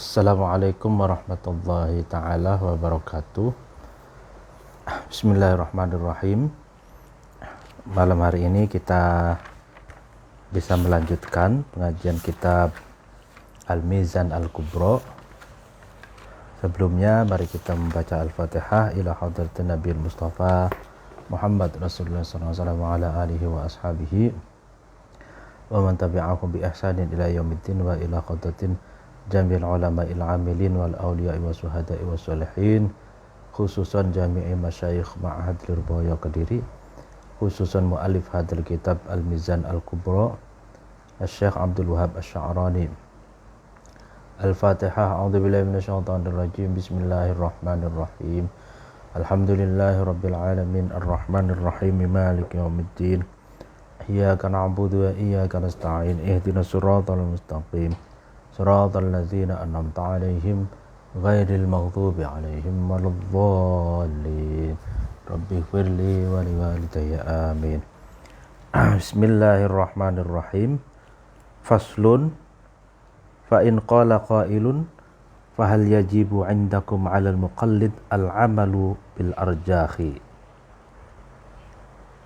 Assalamualaikum warahmatullahi ta'ala wabarakatuh. Bismillahirrahmanirrahim. Malam hari ini kita bisa melanjutkan pengajian kitab Al-Mizan Al-Kubra. Sebelumnya mari kita membaca Al-Fatihah ila hadratin Nabi Mustafa Muhammad Rasulullah SAW wa ala alihi wa ashabihi wa man tabi'ahum bi ihsanin ila yaumiddin wa ila hadratin Jamil ulama il-amilin wal awliya wa suhada'i wa salihin, khususan jami'i masyayikh ma'ahad Lirboyo Kediri, khususan mu'alif hadil kitab Al-Mizan Al-Kubra Syekh Abdul Wahab Asy-Sya'rani. Al-Fatihah. A'udzubillahi minasyaitonir rajim. Bismillahirrahmanirrahim. Alhamdulillahi rabbil alamin arrahmanir rahim maliki yaumiddin. Iyyaka na'budu wa iyyaka nasta'in. Ihdinas siratal mustaqim. Siratal ladzina an'amta 'alaihim ghairil maghdubi 'alaihim waladdallin. Rabbighfirli wa liwalidayya amin. Bismillahirrahmanirrahim. Faslun. Fa in qala qailun fa hal yajibu 'indakum 'alal muqallid al-'amalu bil arjahi.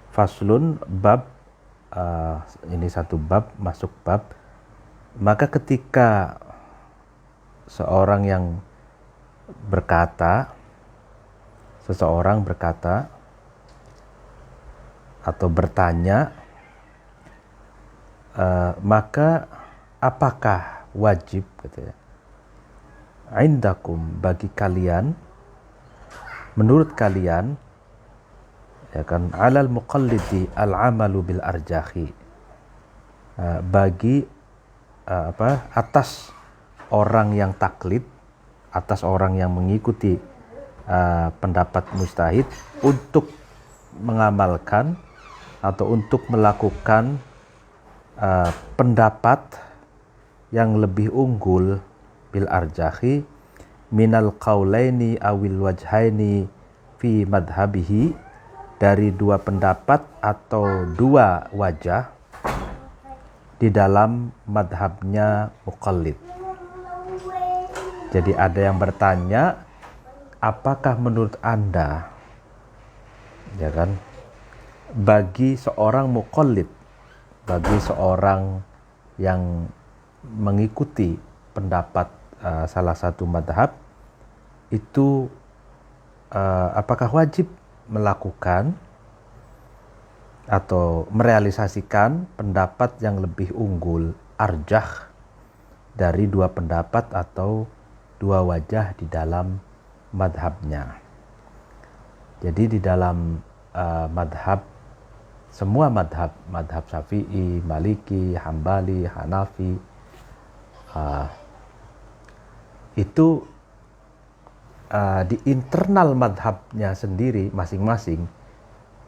Faslun, bab, ini satu bab, masuk bab. Maka ketika seseorang berkata atau bertanya, maka apakah wajib, gitu ya, indakum, bagi kalian, menurut kalian, ya kan, alal muqallidi al-amalu bil arjahi, bagi atas orang yang taklid, atas orang yang mengikuti pendapat mujtahid untuk mengamalkan atau untuk melakukan pendapat yang lebih unggul bil arjahi minal qaulaini awil wajhaini fi madhabihi, dari dua pendapat atau dua wajah di dalam madhabnya muqallid. Jadi ada yang bertanya, apakah menurut Anda, ya kan, bagi seorang muqallid, bagi seorang yang mengikuti pendapat salah satu madhab itu, apakah wajib melakukan atau merealisasikan pendapat yang lebih unggul, arjah, dari dua pendapat atau dua wajah di dalam madhabnya. Jadi di dalam madhab, semua madhab Syafi'i, Maliki, Hambali, Hanafi, itu di internal madhabnya sendiri masing-masing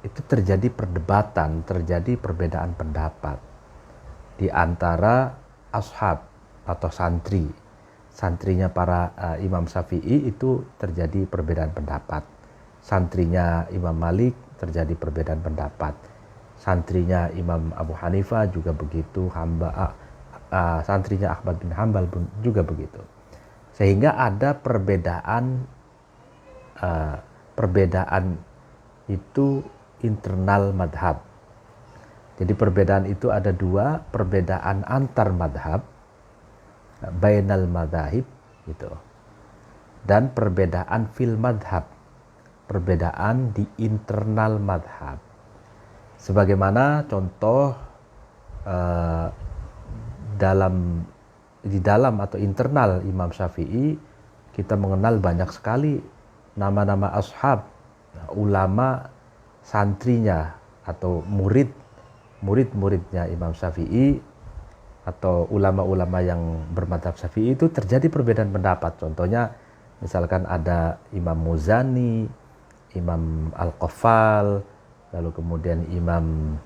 itu terjadi perdebatan, terjadi perbedaan pendapat di antara ashab atau santrinya para Imam Syafi'i itu terjadi perbedaan pendapat, santrinya Imam Malik terjadi perbedaan pendapat, santrinya Imam Abu Hanifah juga begitu, santrinya Ahmad bin Hambal juga begitu, sehingga ada perbedaan itu internal madhab. Jadi perbedaan itu ada dua, perbedaan antar madhab, bainal madhahib, gitu, dan perbedaan fil madhab, perbedaan di internal madhab. Sebagaimana contoh di dalam atau internal Imam Syafi'i, kita mengenal banyak sekali nama-nama ashab, ulama, santrinya atau murid-muridnya Imam Syafi'i atau ulama-ulama yang bermadhab Syafi'i itu terjadi perbedaan pendapat. Contohnya misalkan ada Imam Muzani, Imam Al-Qaffal, lalu kemudian Imam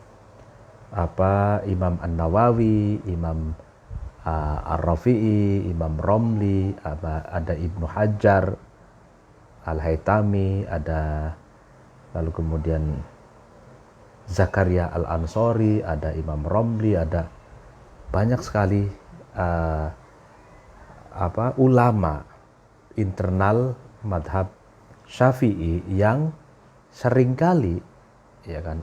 An-Nawawi, Imam Ar-Rafi'i, Imam Romli, ada Ibnu Hajar Al-Haytami, ada lalu kemudian Zakaria Al-Ansori, ada Imam Romli, ada banyak sekali ulama internal madhab Syafi'i yang seringkali ya kan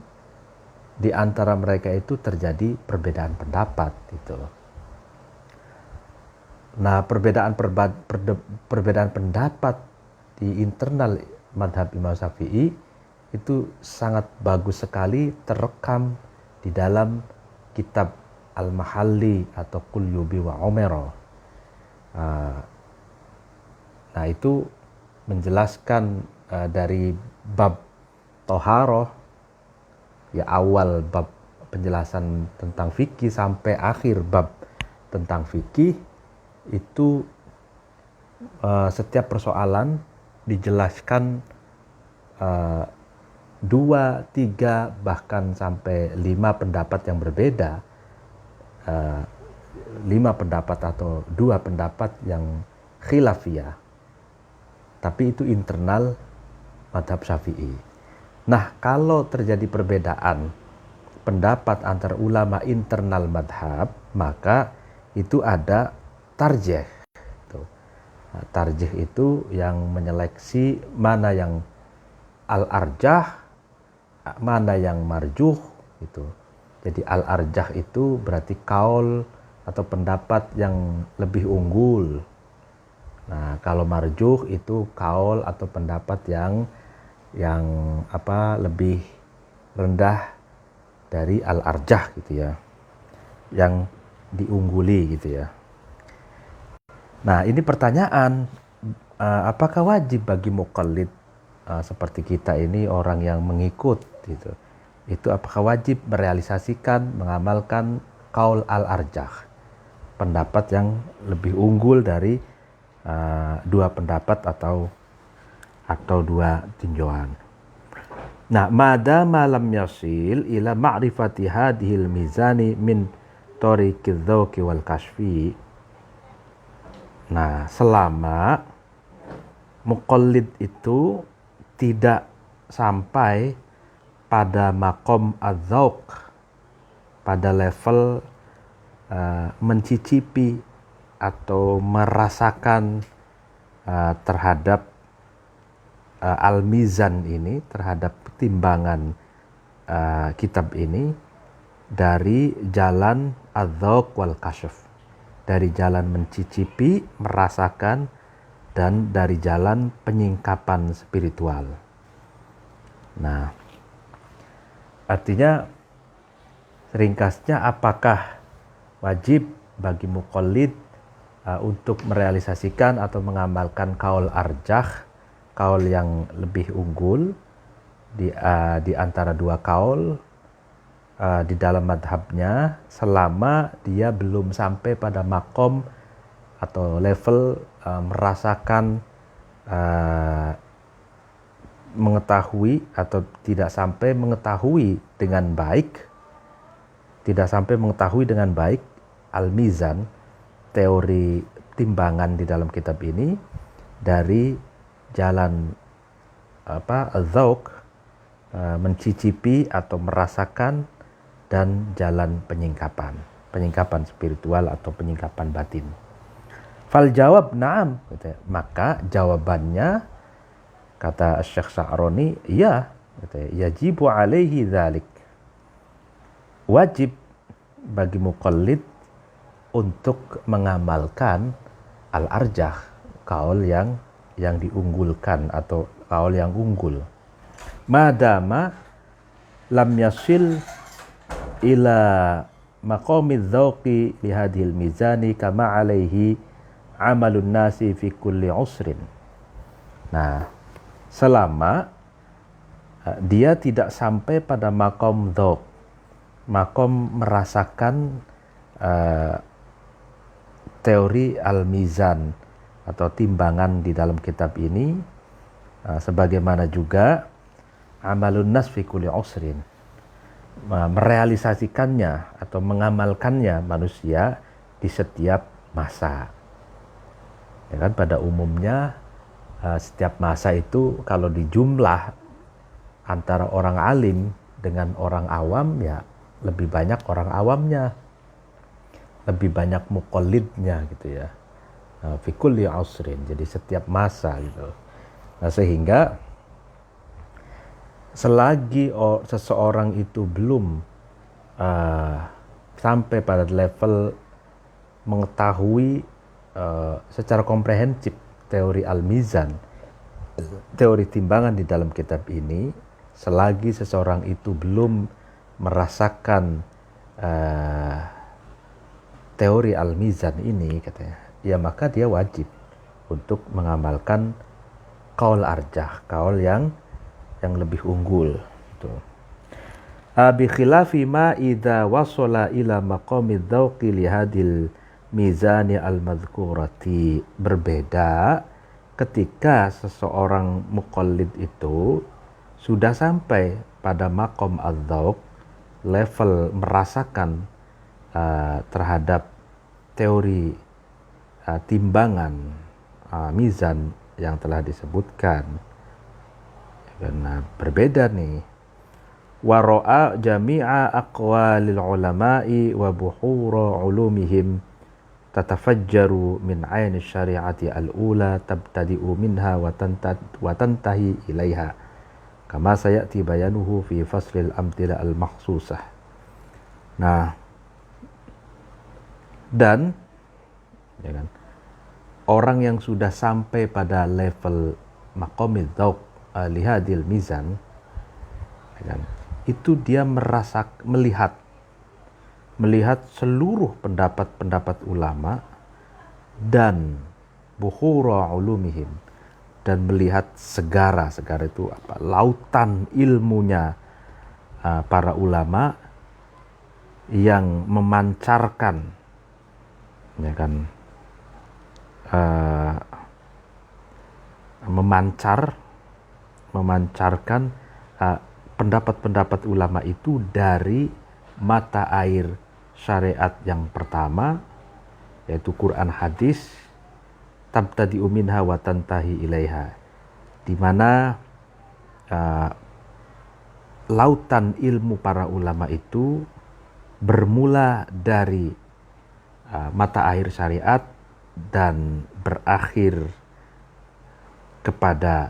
di antara mereka itu terjadi perbedaan pendapat gitu. Nah, perbedaan pendapat di internal madhab Imam Syafi'i itu sangat bagus sekali terekam di dalam kitab Al-Mahalli atau Qulyubi wa Umero. Nah, itu menjelaskan dari bab Toharoh, ya awal bab penjelasan tentang fikih sampai akhir bab tentang fikih, itu setiap persoalan dijelaskan 2, 3, bahkan sampai 5 pendapat yang berbeda, 5 pendapat atau 2 pendapat yang khilafiyah, tapi itu internal madhab Syafi'i. Nah, kalau terjadi perbedaan pendapat antar ulama internal madhab, maka itu ada tarjih. Nah, tarjih itu yang menyeleksi mana yang al-arjah, mana yang marjuh gitu. Jadi al-arjah itu berarti kaul atau pendapat yang lebih unggul. Nah, kalau marjuh itu kaul atau pendapat yang lebih rendah dari al-arjah gitu ya, yang diungguli gitu ya. Nah, ini pertanyaan, apakah wajib bagi muqallid seperti kita ini, orang yang mengikut gitu, itu apakah wajib merealisasikan, mengamalkan kaul al-arjah, pendapat yang lebih unggul dari 2 pendapat atau 2 tinjauan. Nah, madama lam yasil ila ma'rifati hadhil mizani min tariqidz dzauqi wal kashfi. Nah, selama muqallid itu tidak sampai pada maqam adz-dzauq, pada level mencicipi atau merasakan terhadap al-mizan ini, terhadap timbangan kitab ini dari jalan adz-dzauq wal kasyf, dari jalan mencicipi, merasakan, dan dari jalan penyingkapan spiritual. Nah, artinya ringkasnya, apakah wajib bagi muqallid untuk merealisasikan atau mengamalkan kaul arjah, kaul yang lebih unggul di antara 2 kaul di dalam madhabnya, selama dia belum sampai pada makom atau level merasakan, mengetahui atau tidak sampai mengetahui dengan baik, al-mizan, teori timbangan di dalam kitab ini, dari jalan dzauq, mencicipi atau merasakan, dan jalan penyingkapan spiritual atau penyingkapan batin. Fal jawab na'am, maka jawabannya, kata Syekh Sa'roni, ya, yajibu alaihi dzalik, wajib bagi muqallid untuk mengamalkan al-arjah, kaul yang diunggulkan atau kaul yang unggul. Madama lam yasil ila maqamidz dzauqi li hadhil mizani kama alaihi amalun nasi fi kulli usrin. Nah, selama dia tidak sampai pada maqam dzauq, maqam merasakan teori al-mizan atau timbangan di dalam kitab ini, sebagaimana juga amalun nas fi kulli usrin, merealisasikannya atau mengamalkannya manusia di setiap masa. Ya kan, pada umumnya setiap masa itu kalau dijumlah antara orang alim dengan orang awam, ya lebih banyak orang awamnya, lebih banyak muqallidnya gitu ya. fi kulli usrin, jadi setiap masa gitu. Nah, sehingga selagi seseorang itu belum sampai pada level mengetahui secara komprehensif teori al-mizan, teori timbangan di dalam kitab ini, selagi seseorang itu belum merasakan teori al-mizan ini, katanya, ya maka dia wajib untuk mengamalkan qaul arjah, qaul yang lebih unggul gitu. Bi khilafi ma idza wasala ila maqamid dzauqi li hadil mizani al-madhkurati, berbeda ketika seseorang muqallid itu sudah sampai pada maqam adzauq, level merasakan terhadap teori timbangan mizan yang telah disebutkan. Karena berbeda nih. Wa ra'a jami'a aqwalil ulama'i wa buhura ulumihim tatafajjaru min 'aini syari'ati al-ula tabtadi'u minha wa tantahi ilaiha kama sayati bayanuhu fi faslil amthila al-makhsusah. Nah, dan ya kan, orang yang sudah sampai pada level maqamid dzauq lihadil mizan, ya kan, itu dia melihat seluruh pendapat-pendapat ulama dan buhura ulumihim, dan melihat segara itu apa, lautan ilmunya para ulama yang memancarkan, ya kan, memancarkan pendapat-pendapat ulama itu dari mata air syariat yang pertama, yaitu Quran hadis, tabtadi'u minha wa tantahi ilaiha, di mana lautan ilmu para ulama itu bermula dari mata air syariat dan berakhir kepada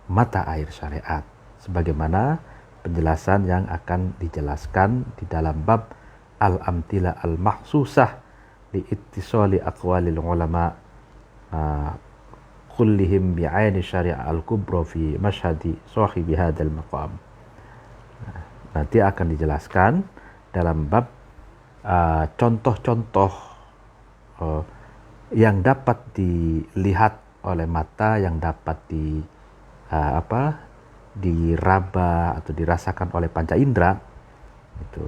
mata air syariat, sebagaimana penjelasan yang akan dijelaskan di dalam bab al-amthila al-mahsusah li ittisali aqwalil ulama kullihim bi'aini syari'ah al-kubra fi masyhadi sahibi hadzal maqam. Nanti akan dijelaskan dalam bab contoh-contoh yang dapat dilihat oleh mata, yang dapat diraba atau dirasakan oleh panca indera itu,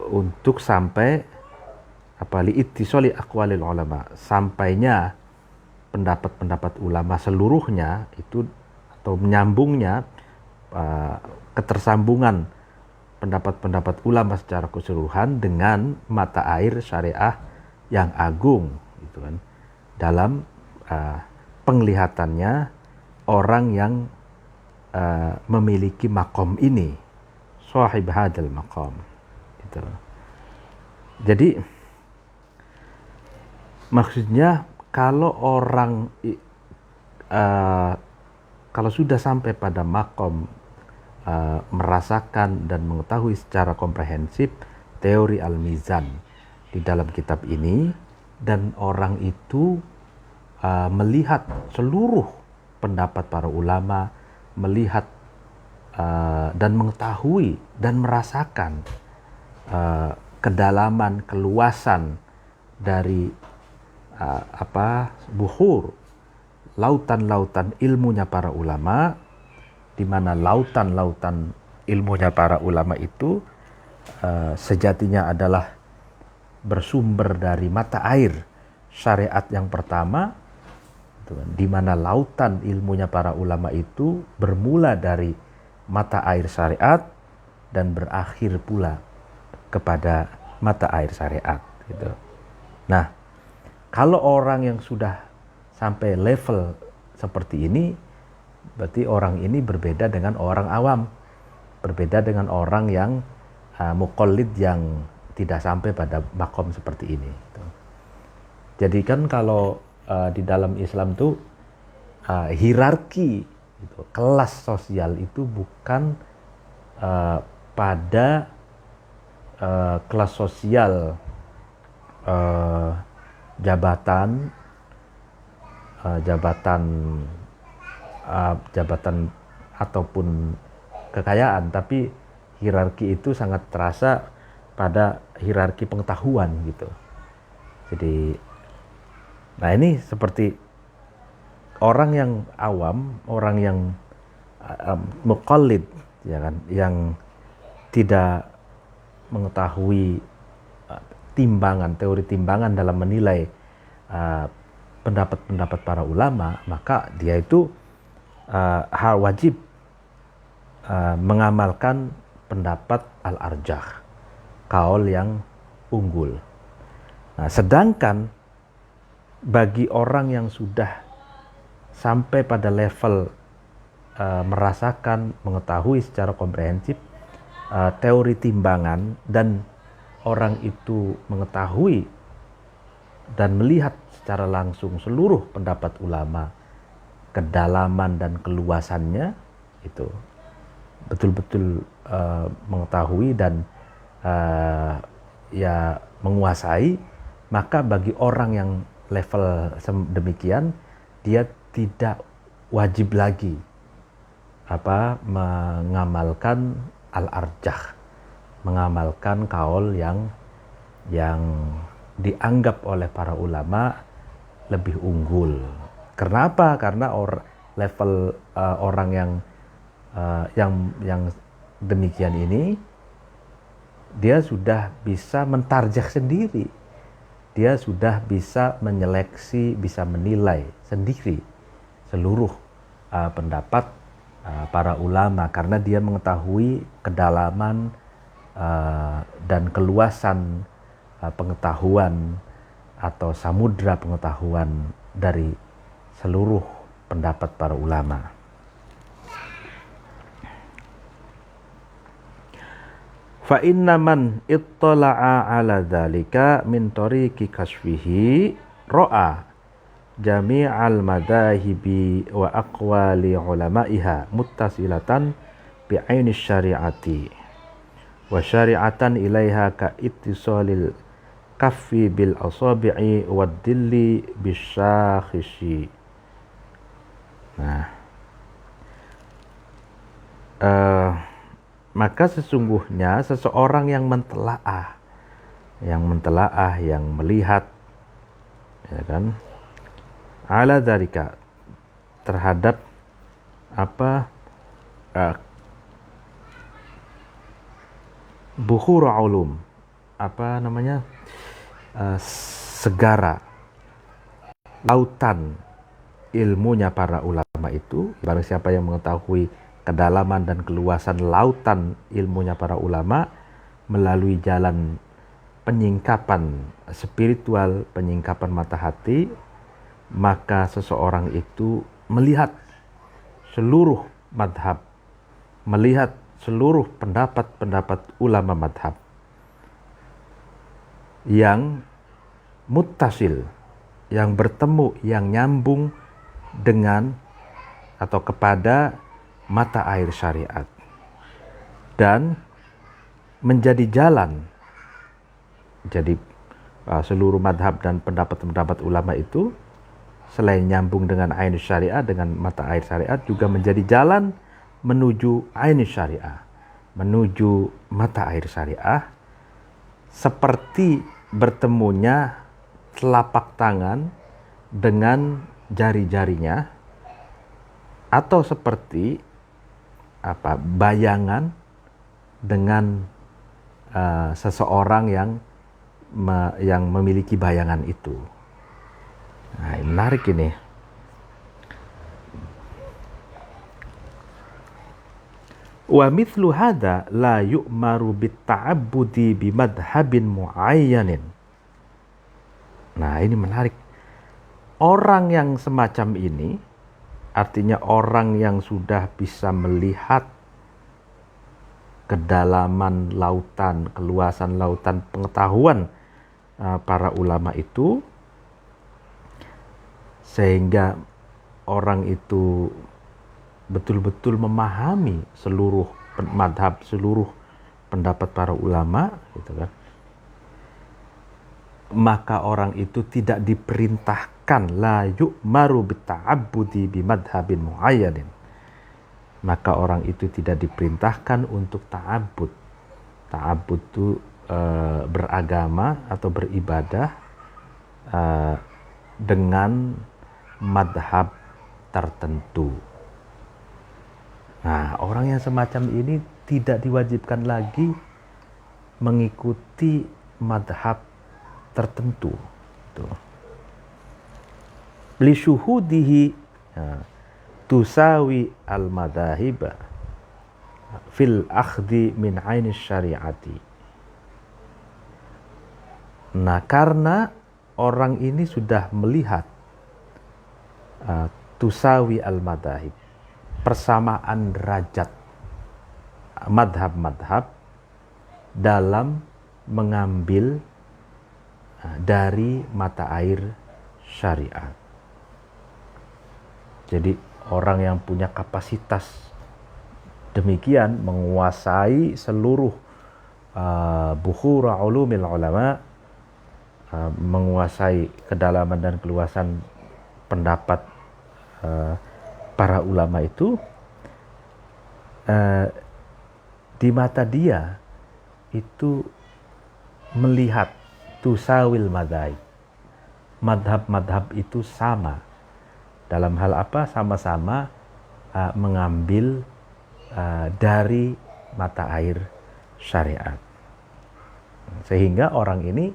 untuk sampai liittisali aqwalil ulama, sampainya pendapat-pendapat ulama seluruhnya itu, atau menyambungnya ketersambungan pendapat-pendapat ulama secara keseluruhan dengan mata air syariah yang agung gitu kan, dalam penglihatannya orang yang memiliki makom ini, sahib hadzal maqam gitu. Jadi maksudnya kalau orang kalau sudah sampai pada makom merasakan dan mengetahui secara komprehensif teori al-mizan di dalam kitab ini, dan orang itu melihat seluruh pendapat para ulama, melihat dan mengetahui dan merasakan kedalaman, keluasan dari buhur, lautan-lautan ilmunya para ulama, di mana lautan-lautan ilmunya para ulama itu sejatinya adalah bersumber dari mata air syariat yang pertama, di mana lautan ilmunya para ulama itu bermula dari mata air syariat dan berakhir pula kepada mata air syariat gitu. Nah, kalau orang yang sudah sampai level seperti ini, berarti orang ini berbeda dengan orang awam, berbeda dengan orang yang muqallid yang tidak sampai pada makom seperti ini gitu. Jadi kan kalau di dalam Islam tuh hierarki, gitu, kelas sosial itu bukan pada kelas sosial jabatan jabatan ataupun kekayaan, tapi hierarki itu sangat terasa pada hierarki pengetahuan gitu. Jadi, nah ini seperti orang yang awam, orang yang muqallid, ya kan, yang tidak mengetahui timbangan, teori timbangan dalam menilai pendapat-pendapat para ulama, maka dia itu wajib mengamalkan pendapat al-arjah, kaul yang unggul. Nah, sedangkan bagi orang yang sudah sampai pada level merasakan, mengetahui secara komprehensif teori timbangan, dan orang itu mengetahui dan melihat secara langsung seluruh pendapat ulama, kedalaman dan keluasannya, itu betul-betul mengetahui dan ya menguasai, maka bagi orang yang level demikian, dia tidak wajib lagi mengamalkan al-arjah, mengamalkan kaul yang dianggap oleh para ulama lebih unggul. Kenapa? Karena level orang yang demikian ini, dia sudah bisa mentarjah sendiri, dia sudah bisa menyeleksi, bisa menilai sendiri seluruh pendapat para ulama, karena dia mengetahui kedalaman dan keluasan pengetahuan atau samudra pengetahuan dari seluruh pendapat para ulama. Fa inna man ittala'a ala dzalika min tariqi kasfihi ra'a jami'al madahibi wa aqwali ulama'iha muttasilatan bi'aini syari'ati wa syari'atan ilaiha ka ittisalil kaffi bil asabi'i wad dilli bisyakhishi. Nah, maka sesungguhnya seseorang yang mentelaah, yang melihat, ya kan, ala dzalika, terhadap bukhur ulum, segara lautan ilmunya para ulama itu. Barang siapa yang mengetahui kedalaman dan keluasan lautan ilmunya para ulama melalui jalan penyingkapan spiritual, penyingkapan mata hati, maka seseorang itu melihat seluruh madhab, melihat seluruh pendapat-pendapat ulama madhab yang muttasil, yang bertemu, yang nyambung dengan atau kepada mata air syariat, dan menjadi jalan. Jadi seluruh madhab dan pendapat-pendapat ulama itu selain nyambung dengan ain syariah, dengan mata air syariat, juga menjadi jalan menuju ain syariah, menuju mata air syariah, seperti bertemunya telapak tangan dengan jari-jarinya, atau seperti bayangan dengan seseorang yang memiliki bayangan itu. Nah, menarik ini. Wa mithlu hadza la yu'maru bitta'abbudi bimadhhabin muayyanin. Nah, ini menarik. Orang yang semacam ini, artinya orang yang sudah bisa melihat kedalaman lautan, keluasan lautan pengetahuan para ulama itu, sehingga orang itu betul-betul memahami seluruh madhab, seluruh pendapat para ulama, gitu kan, maka orang itu tidak diperintahkan la yu'maru bita'abbudi bimadhabin mu'ayyanin. Maka orang itu tidak diperintahkan untuk ta'abbud. Ta'abbud itu beragama atau beribadah dengan madhab tertentu. Nah, orang yang semacam ini tidak diwajibkan lagi mengikuti madhab tertentu. Li syuhudihi tusawi al-madhahiba fil akhdi min ainis syariati. Nah, karena orang ini sudah melihat tusawi al-madhahib, persamaan derajat madhab-madhab dalam mengambil dari mata air syariat. Jadi orang yang punya kapasitas demikian menguasai seluruh bukhura ulumil ulama, menguasai kedalaman dan keluasan pendapat para ulama itu, di mata dia itu melihat tusawil madhab, madhab-madhab itu sama. Dalam hal apa? Sama-sama mengambil dari mata air syariat. Sehingga orang ini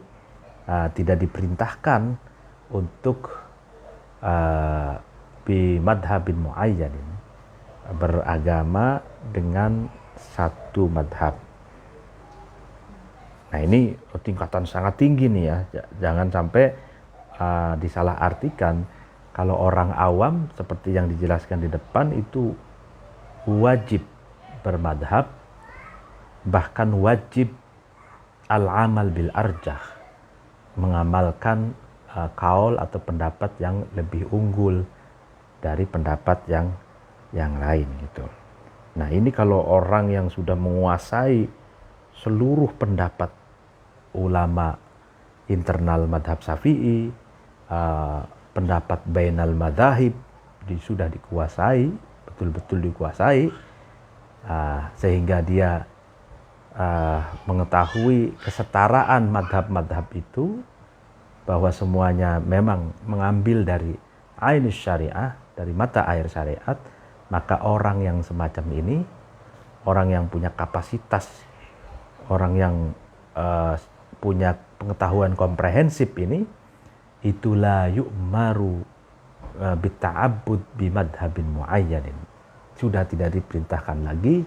tidak diperintahkan untuk bi madhabin muayyanin, beragama dengan satu madhab. Nah, ini tingkatan sangat tinggi nih ya. Jangan sampai disalahartikan. Kalau orang awam seperti yang dijelaskan di depan itu wajib bermadhab, bahkan wajib al-amal bil arjah, mengamalkan kaul atau pendapat yang lebih unggul dari pendapat yang lain gitu. Nah, ini kalau orang yang sudah menguasai seluruh pendapat ulama internal madhab Syafi'i, pendapat bainal madhahib sudah dikuasai, betul-betul dikuasai, sehingga dia mengetahui kesetaraan madhab-madhab itu, bahwa semuanya memang mengambil dari ainus syariah, dari mata air syariat. Maka orang yang semacam ini, orang yang punya kapasitas, orang yang punya pengetahuan komprehensif ini, itulah yu'maru bita'abbud bimadhabin muayyanin. Sudah tidak diperintahkan lagi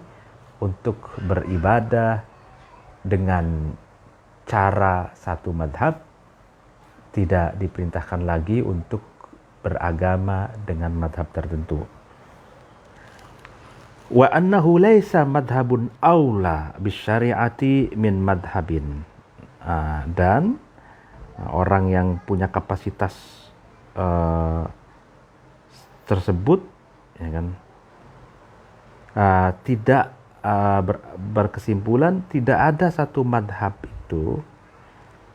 untuk beribadah dengan cara satu madhab, tidak diperintahkan lagi untuk beragama dengan madhab tertentu. Wa annahu laisa madhabun aula bisyariati min madhabin. Dan orang yang punya kapasitas tersebut, ya kan, tidak berkesimpulan tidak ada satu madhab itu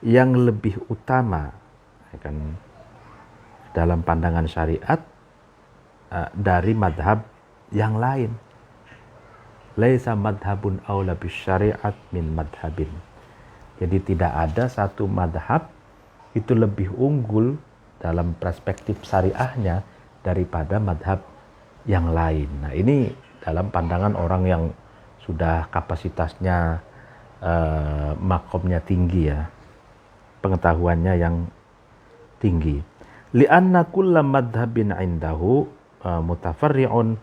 yang lebih utama, ya kan, dalam pandangan syariat dari madhab yang lain. Laisa madhabun aula bisyariat min madhabin. Jadi tidak ada satu madhab itu lebih unggul dalam perspektif syariahnya daripada madhab yang lain. Nah, ini dalam pandangan orang yang sudah kapasitasnya makomnya tinggi ya, pengetahuannya yang tinggi. Li'anna kulla madhabin indahu mutafarri'un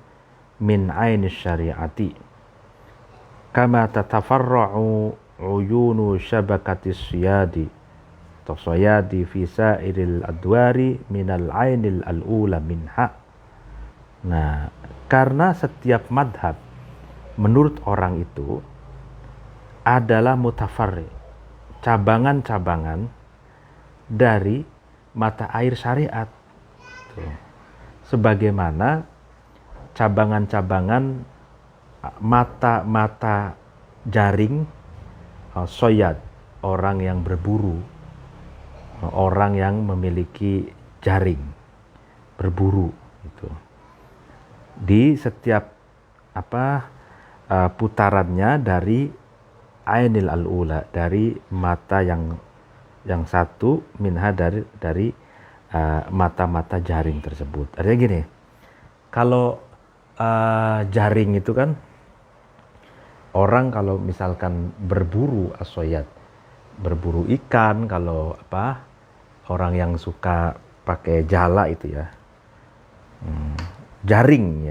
min ainis syariati kama tatafarra'u uyunu syabakatis siyadi tasayadi fi sairil adwari minal ainil al-ula minha. Nah, karena setiap madhab menurut orang itu adalah mutafarri, cabangan-cabangan dari mata air syariat. gitu. Sebagaimana cabangan-cabangan mata-mata jaring soyad, orang yang berburu, orang yang memiliki jaring berburu gitu. Di setiap putarannya dari ainil al-ula, dari mata yang satu, minha dari mata-mata jaring tersebut. Artinya gini, kalau jaring itu kan orang kalau misalkan berburu asoyat, berburu ikan, kalau orang yang suka pakai jala itu ya, jaring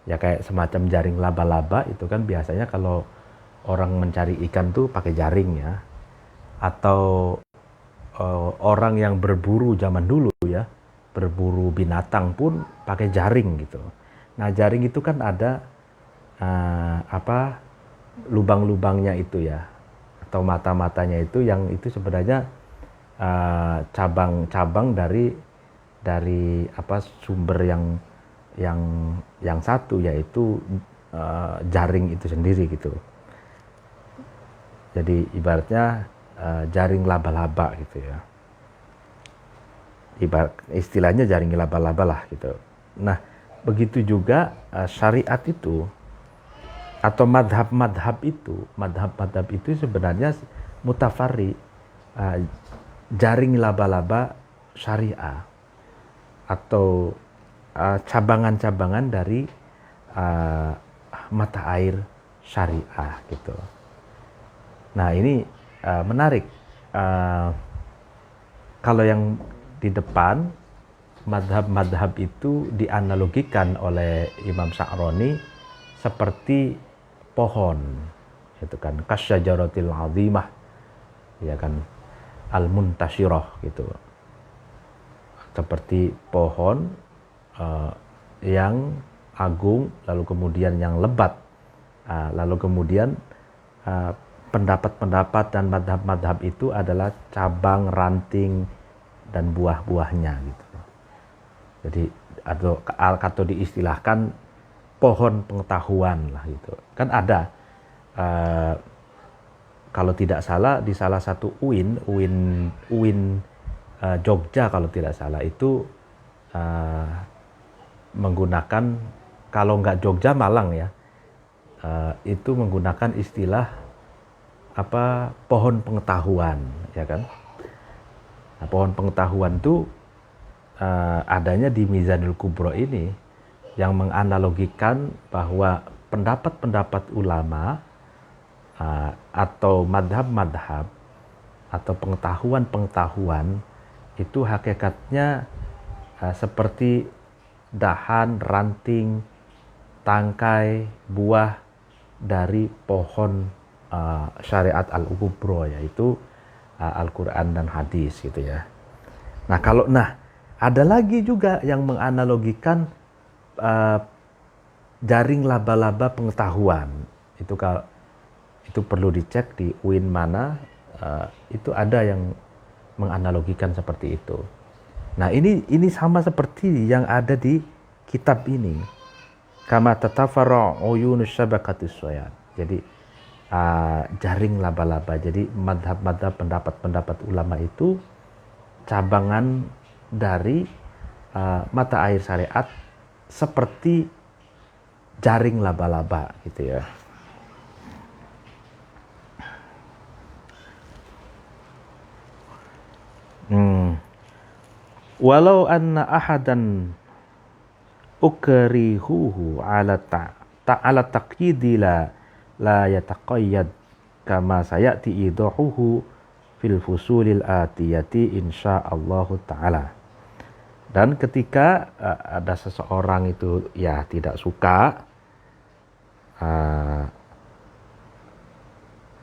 ya kayak semacam jaring laba-laba itu kan biasanya kalau orang mencari ikan tuh pakai jaring ya, atau orang yang berburu zaman dulu ya, berburu binatang pun pakai jaring gitu. Nah jaring itu kan ada lubang-lubangnya itu ya, atau mata-matanya itu, yang itu sebenarnya cabang-cabang dari sumber yang satu, yaitu jaring itu sendiri gitu. Jadi ibaratnya jaring laba-laba gitu ya. Istilahnya jaring laba-laba lah gitu. Nah begitu juga syariat itu atau madhab-madhab itu sebenarnya mutafari, jaring laba-laba syariah atau cabangan-cabangan dari mata air syariah gitu. Nah ini menarik, kalau yang di depan madhab-madhab itu dianalogikan oleh Imam Sya'roni seperti pohon, itu kan kasyajaratil azimah, ya kan, al-muntashirah gitu, seperti pohon yang agung, lalu kemudian yang lebat, lalu kemudian pendapat-pendapat dan madhab-madhab itu adalah cabang, ranting, dan buah-buahnya gitu. Jadi atau diistilahkan pohon pengetahuan lah gitu. Kan ada kalau tidak salah di salah satu UIN Jogja kalau tidak salah itu menggunakan, kalau nggak Jogja Malang ya, itu menggunakan istilah pohon pengetahuan ya kan. Nah, pohon pengetahuan itu adanya di Mizanul Kubro ini, yang menganalogikan bahwa pendapat-pendapat ulama atau madhab-madhab atau pengetahuan-pengetahuan itu hakikatnya seperti dahan, ranting, tangkai, buah dari pohon syariat al-kubro, yaitu Al-Quran dan hadis gitu ya. Nah ada lagi juga yang menganalogikan jaring laba-laba pengetahuan itu perlu dicek di UIN mana, itu ada yang menganalogikan seperti itu. Nah ini sama seperti yang ada di kitab ini, kama tatafara uyunus syabakatis soyad. Jadi jaring laba-laba. Jadi madhab-madhab, pendapat-pendapat ulama itu cabangan dari mata air syariat seperti jaring laba-laba gitu ya. Walau anna ahadan ukrihuhu ala taqyidi la yataqayyad kama sayati idahuhu fil fusulil atiyati insyaallah ta'ala. Dan ketika ada seseorang itu ya tidak suka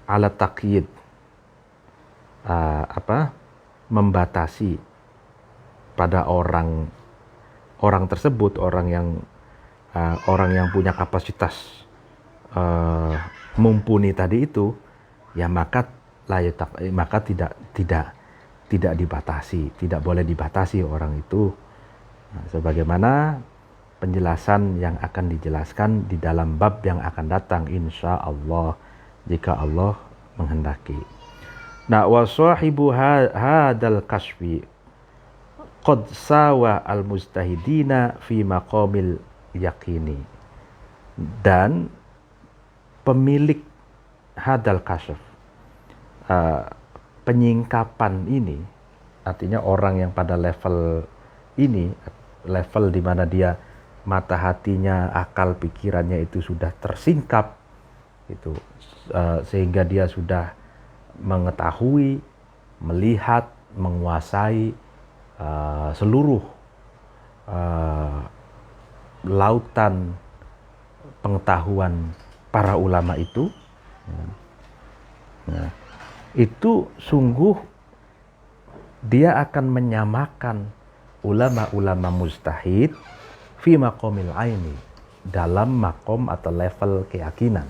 ala taqyid, membatasi pada orang tersebut, orang yang punya kapasitas mumpuni tadi itu, ya maka tidak dibatasi, tidak boleh dibatasi orang itu. Nah, sebagaimana penjelasan yang akan dijelaskan di dalam bab yang akan datang insya Allah jika Allah menghendaki. Nah, wa sahibu hadal kasfi qad sawa al mustahidina fi maqamil yaqini. Dan pemilik hadal kasf, penyingkapan ini, artinya orang yang pada level ini, level di mana dia mata hatinya, akal pikirannya itu sudah tersingkap, itu sehingga dia sudah mengetahui, melihat, menguasai seluruh lautan pengetahuan para ulama itu. Nah, itu sungguh dia akan menyamakan ulama-ulama mujtahid fi maqamil aini, dalam makom atau level keyakinan.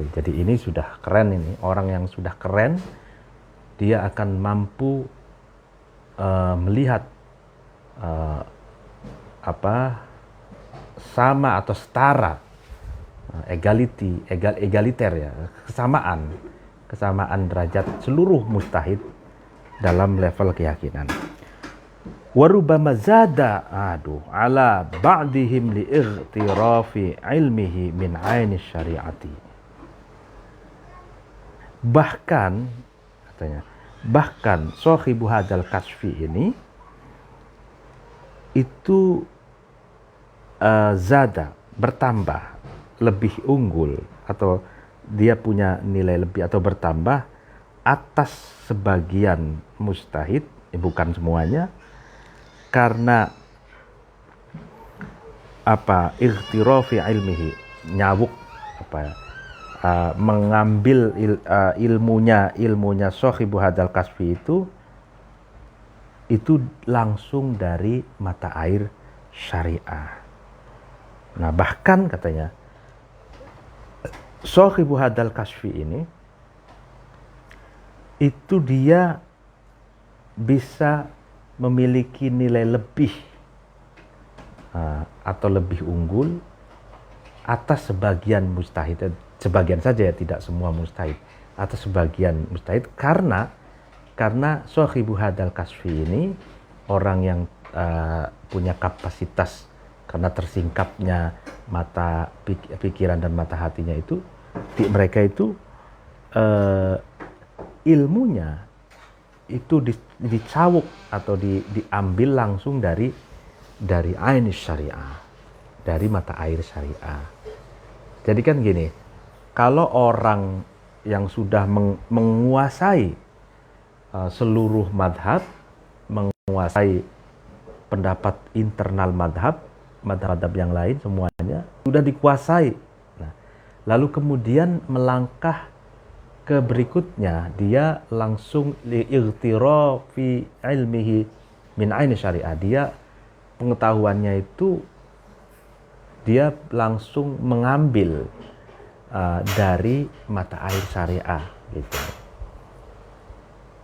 Jadi ini sudah keren, ini orang yang sudah keren, dia akan mampu melihat sama atau setara, egaliter ya, kesamaan derajat seluruh mujtahid dalam level keyakinan. Warubama zada ala ba'dihim li'ightirafi ilmihi min aini syariati. Bahkan sahibu hadal kasfi ini itu zada, bertambah, lebih unggul, atau dia punya nilai lebih atau bertambah atas sebagian mujtahid, bukan semuanya, karena ightirafi ilmihi, nyawuk, mengambil ilmunya sahibu hadal kasfi itu langsung dari mata air syariah. Nah, bahkan katanya sahibu hadal kasfi ini itu dia bisa memiliki nilai lebih atau lebih unggul atas sebagian mujtahid, sebagian saja ya, tidak semua mujtahid, atas sebagian mujtahid, karena sahibu hadal kasfi ini orang yang punya kapasitas, karena tersingkapnya mata pikiran dan mata hatinya itu, mereka itu ilmunya itu dicawuk atau diambil langsung dari ain syariah, dari mata air syariah. Jadi kan gini, kalau orang yang sudah menguasai seluruh madhab, menguasai pendapat internal madhab yang lain semuanya sudah dikuasai. Nah, lalu kemudian melangkah ke berikutnya, dia langsung li'ightirafi ilmihi min aini syariah. Dia pengetahuannya itu dia langsung mengambil dari mata air syariah gitu.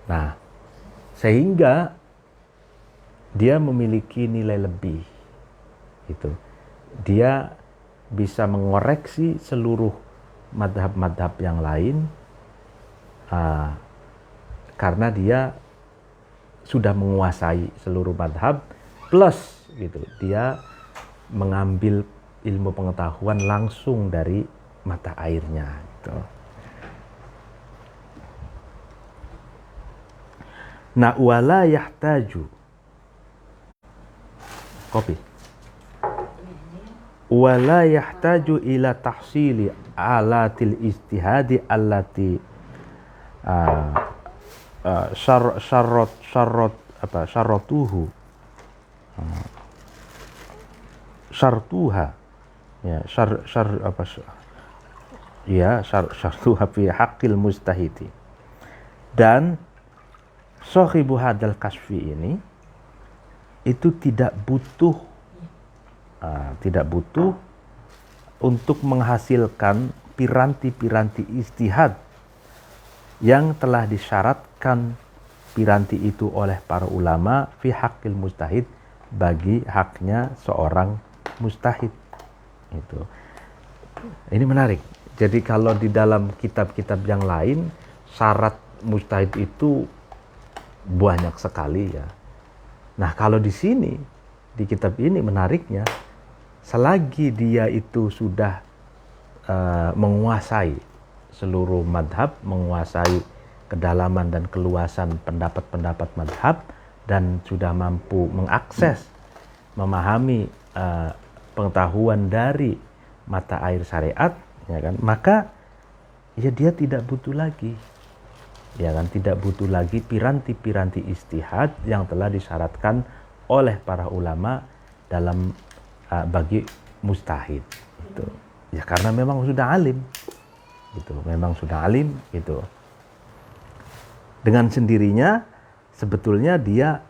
Nah, sehingga dia memiliki nilai lebih gitu. Dia bisa mengoreksi seluruh madhab-madhab yang lain karena dia sudah menguasai seluruh madhab, plus gitu, dia mengambil ilmu pengetahuan langsung dari mata airnya gitu. Nah, wala yahtaju wala yahtaju ila tahsili alatil istihadi allati syartuha fi haqqil mustahidi. Dan sahibu hadal kasfi ini itu tidak butuh untuk menghasilkan piranti-piranti istihad yang telah disyaratkan piranti itu oleh para ulama fi haqqil mustahid, bagi haknya seorang mustahid. Itu. Ini menarik. Jadi kalau di dalam kitab-kitab yang lain syarat mustahid itu banyak sekali ya. Nah, kalau di sini di kitab ini menariknya, selagi dia itu sudah menguasai seluruh madhab, menguasai kedalaman dan keluasan pendapat-pendapat madhab, dan sudah mampu mengakses, memahami pengetahuan dari mata air syariat, ya kan, maka ya dia tidak butuh lagi, ya kan, tidak butuh lagi piranti-piranti istihad yang telah disyaratkan oleh para ulama dalam bagi mustahid. Itu ya karena memang sudah alim, gitu, memang sudah alim, gitu. Dengan sendirinya sebetulnya dia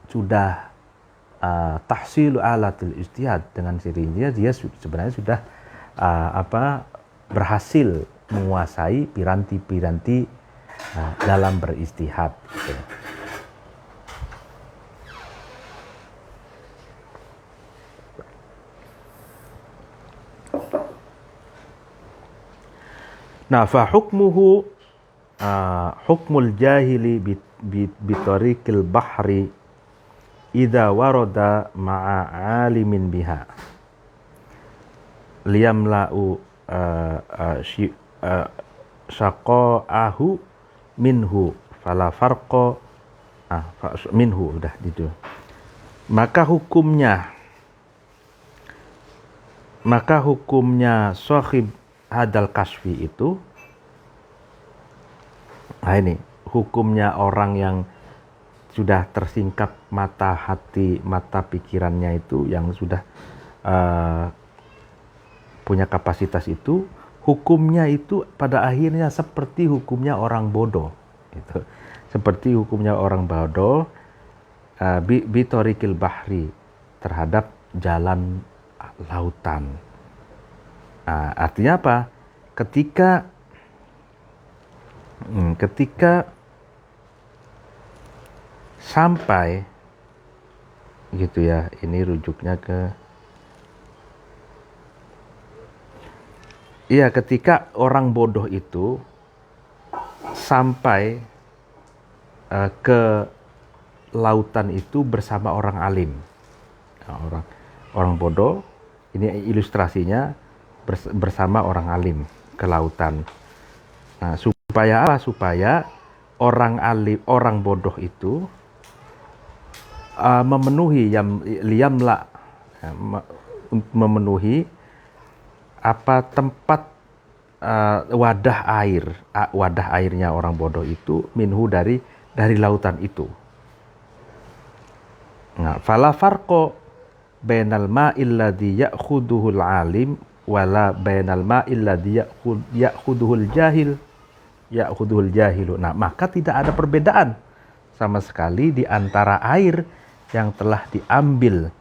sudah tahsil alatil ijtihad. Dengan sendirinya dia sebenarnya sudah berhasil menguasai piranti-piranti dalam beristihad, gitu. Nah, fa hukmuhu hukmul jahili bitariqil bahri idza warada ma'a alimin biha liyamla'u syaqa'ahu minhu fala farqa minhu, udah gitu. Maka hukumnya sahib hadal kasfi itu, nah ini hukumnya orang yang sudah tersingkap mata hati, mata pikirannya itu, yang sudah punya kapasitas itu, hukumnya itu pada akhirnya seperti hukumnya orang bodoh, gitu. Seperti hukumnya orang bodoh bitorikil bahri, terhadap jalan lautan. Artinya apa? Ketika sampai, gitu ya, ini rujuknya ke, iya, ketika orang bodoh itu sampai ke lautan itu bersama orang alim. Nah, orang bodoh, ini ilustrasinya bersama orang alim ke lautan. Nah, supaya apa? Supaya orang alim, orang bodoh itu memenuhi apa tempat wadah airnya orang bodoh itu minhu dari lautan itu. Nah, fala farqa bainal ma'il ladzi ya'khuduhul alim wala bainal ma'il ladzi ya'khuduhul jahilu. Nah, maka tidak ada perbedaan sama sekali di antara air yang telah diambil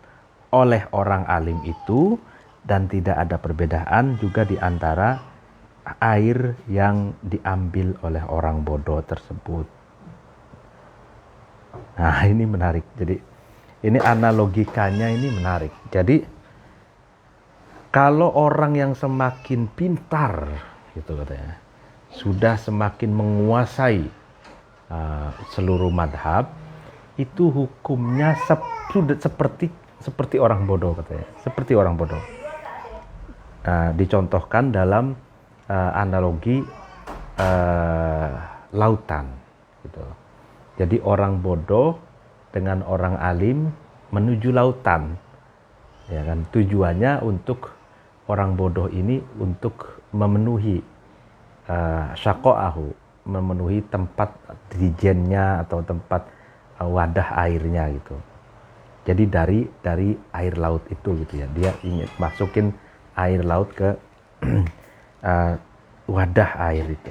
oleh orang alim itu, dan tidak ada perbedaan juga di antara air yang diambil oleh orang bodoh tersebut. Nah, ini menarik. Jadi ini analogikanya ini menarik. Jadi kalau orang yang semakin pintar, gitu katanya, sudah semakin menguasai seluruh madhab, itu hukumnya sudah seperti orang bodoh, katanya, seperti orang bodoh. Dicontohkan dalam analogi lautan, gitu. Jadi orang bodoh dengan orang alim menuju lautan, ya kan, tujuannya untuk orang bodoh ini untuk memenuhi syaqa'ahu, memenuhi tempat dirijennya atau tempat wadah airnya, gitu. Jadi dari air laut itu, gitu ya, dia ingin masukin air laut ke wadah air itu.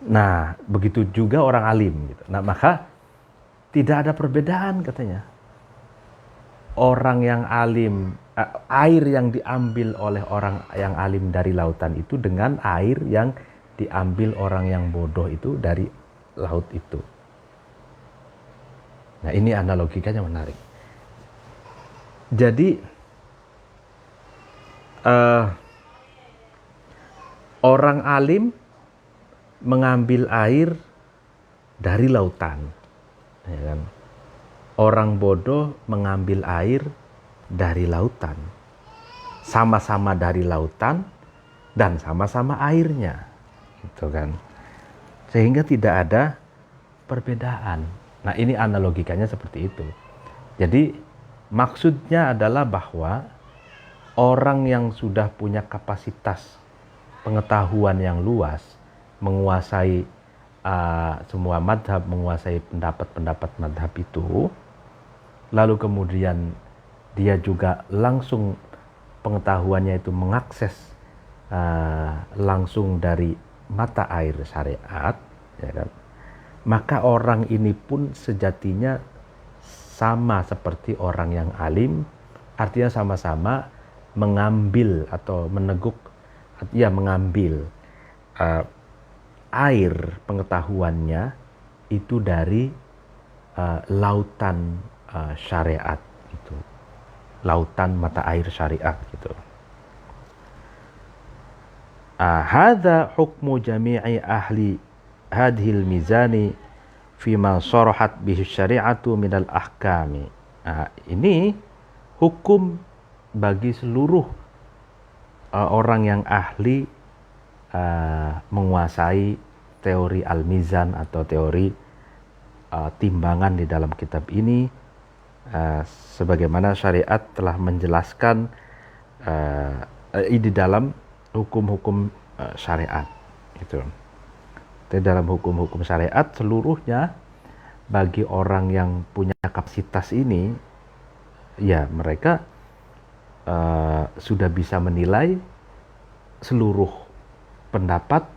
Nah, begitu juga orang alim, gitu. Nah, maka tidak ada perbedaan, katanya. Orang yang alim, air yang diambil oleh orang yang alim dari lautan itu dengan air yang diambil orang yang bodoh itu dari laut itu. Nah, ini analogikanya menarik. Jadi orang alim mengambil air dari lautan, ya kan? Orang bodoh mengambil air dari lautan, sama-sama dari lautan dan sama-sama airnya, gitu kan? Sehingga tidak ada perbedaan. Nah, ini analogikanya seperti itu. Jadi maksudnya adalah bahwa orang yang sudah punya kapasitas pengetahuan yang luas, menguasai semua madhab, menguasai pendapat-pendapat madhab itu, lalu kemudian dia juga langsung pengetahuannya itu mengakses langsung dari mata air syariat, ya kan? Maka orang ini pun sejatinya sama seperti orang yang alim, artinya sama-sama mengambil atau meneguk, ya mengambil air pengetahuannya itu dari lautan syariat itu, lautan mata air syariat gitu. Hadza hukmu jami'i ahli hadhil mizani fima sarahat bihi syari'atu minal ahkami. Ini hukum bagi seluruh orang yang ahli menguasai teori al-mizan atau teori timbangan di dalam kitab ini, sebagaimana syariat telah menjelaskan di dalam hukum-hukum syariat gitu. Di dalam hukum-hukum syariat seluruhnya bagi orang yang punya kapasitas ini, ya mereka sudah bisa menilai seluruh pendapat,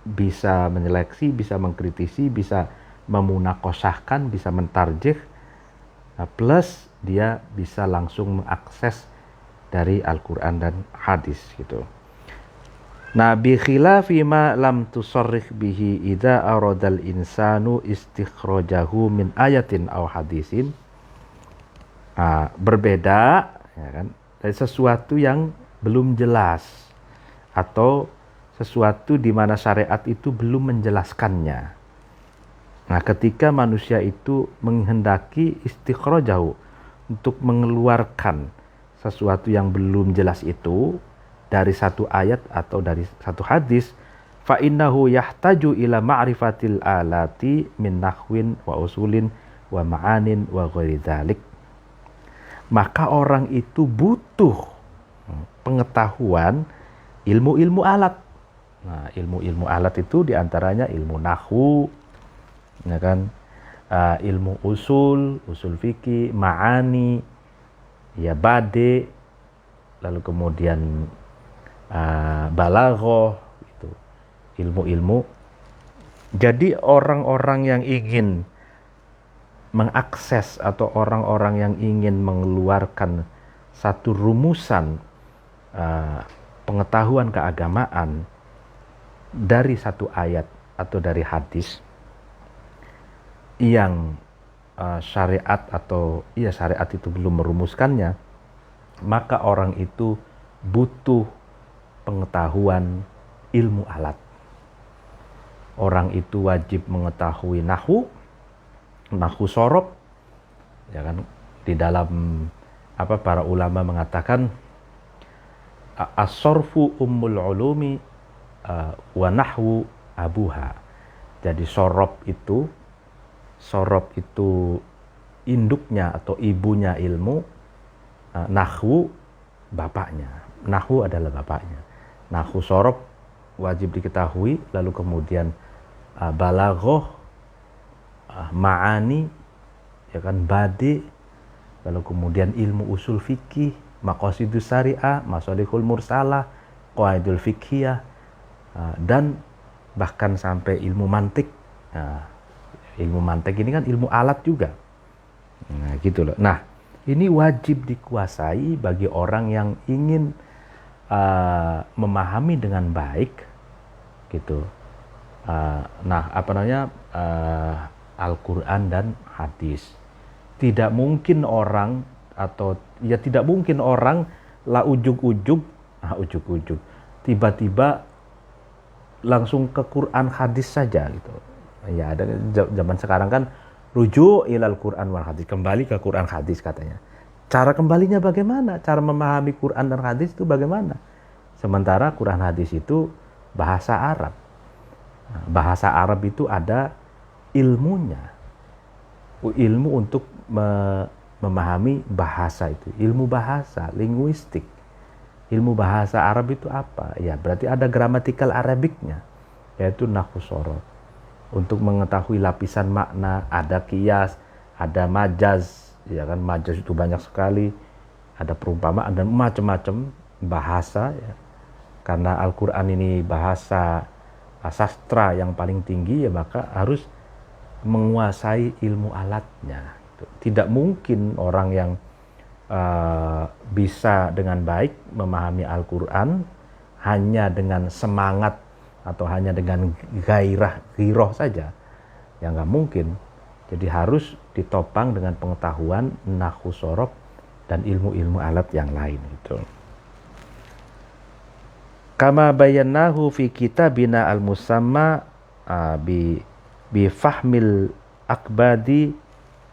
bisa menyeleksi, bisa mengkritisi, bisa memunakosahkan, bisa mentarjih, plus dia bisa langsung mengakses dari Al-Quran dan hadis gitu. Nah, bi khilafi ma lam tusarrih bihi idza aradal insanu istikhrajahu min ayatin aw hadisin. Berbeda, ya kan, dari sesuatu yang belum jelas atau sesuatu di mana syariat itu belum menjelaskannya. Nah, ketika manusia itu menghendaki istikhrajahu, untuk mengeluarkan sesuatu yang belum jelas itu dari satu ayat atau dari satu hadis, fa innahu yahtaju ila ma'rifatil alati min nahwin wa usulin wa ma'anin wa ghairi dzalik. Maka orang itu butuh pengetahuan ilmu-ilmu alat. Nah, ilmu-ilmu alat itu diantaranya ilmu nahwu, ya kan, ilmu usul fikih, ma'ani, ya bade, lalu kemudian balaghah, itu ilmu-ilmu. Jadi orang-orang yang ingin mengakses atau orang-orang yang ingin mengeluarkan satu rumusan pengetahuan keagamaan dari satu ayat atau dari hadis yang syariat atau syariat itu belum merumuskannya, maka orang itu butuh pengetahuan ilmu alat. Orang itu wajib mengetahui nahwu sorob, ya kan, di dalam para ulama mengatakan as-sorfu ummul ulumi wa nahwu abuha. Jadi sorob itu induknya atau ibunya ilmu, nahwu bapaknya. Nahwu adalah bapaknya. Nahwu sorob wajib diketahui, lalu kemudian balaghah, ma'ani, ya kan, badi, lalu kemudian ilmu usul fikih, maqasidus syariah, masalihul mursalah, qawaidul fikhiyah, dan bahkan sampai ilmu mantik. Ilmu mantik ini kan ilmu alat juga. Nah, gitu loh. Nah, ini wajib dikuasai bagi orang yang ingin memahami dengan baik, gitu. Al-Quran dan hadis. Tidak mungkin orang atau ya tidak mungkin orang lah ujug-ujug tiba-tiba langsung ke Quran hadis saja gitu. Ya ada zaman sekarang kan rujuk ilal Quran wal hadis, kembali ke Quran hadis katanya. Cara kembalinya bagaimana? Cara memahami Quran dan hadis itu bagaimana? Sementara Quran hadis itu bahasa Arab. Nah, bahasa Arab itu ada ilmunya. Ilmu untuk memahami bahasa itu. Ilmu bahasa, linguistik. Ilmu bahasa Arab itu apa? Ya, berarti ada gramatikal Arabiknya, yaitu nahwu shorof. Untuk mengetahui lapisan makna, ada qiyas, ada majaz, ya kan, majaz itu banyak sekali, ada perumpamaan dan macam-macam bahasa, ya. Karena Al-Quran ini bahasa sastra yang paling tinggi, ya maka harus menguasai ilmu alatnya. Tidak mungkin orang yang bisa dengan baik memahami Al-Quran hanya dengan semangat atau hanya dengan giroh saja, ya nggak mungkin. Jadi harus ditopang dengan pengetahuan nahwu shorof dan ilmu-ilmu alat yang lain itu. Kama bayannahu fi kitabina al-musamma bi fahmil akbadi